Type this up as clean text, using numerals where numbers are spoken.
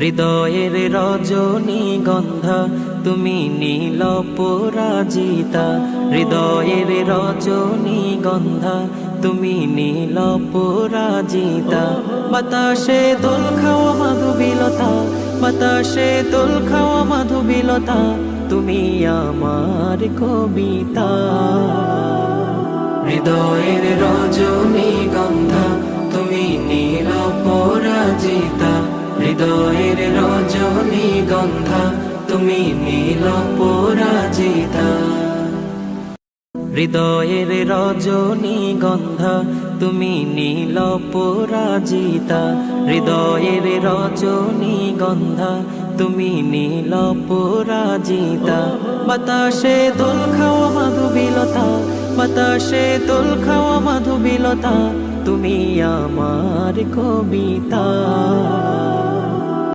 হৃদয়ের রজনীগন্ধা তুমি নীল পরাজিতা, হৃদয়ের রজনীগন্ধা তুমি নীল পরাজিতা। বাতাসে দোল খাওয়া মাধুবিলতা, বাতাসে দোল খাওয়া মাধুবিলতা, তুমি আমার কবিতা। হৃদয়ের রজনীগন্ধা তুমি নীল পরাজিতা, হৃদয়ের রজনীগন্ধা তুমি নীল পরাজিতা। হৃদয়ের রজনীগন্ধা তুমি নীল পরাজিতা, হৃদয়ের রজনীগন্ধা তুমি নীল পরাজিতা। বাতাসে দোল খাওয়া মাধুবিলতা, বাতাসে দোল খাওয়া মাধুবিলতা, তুমি আমার কবিতা।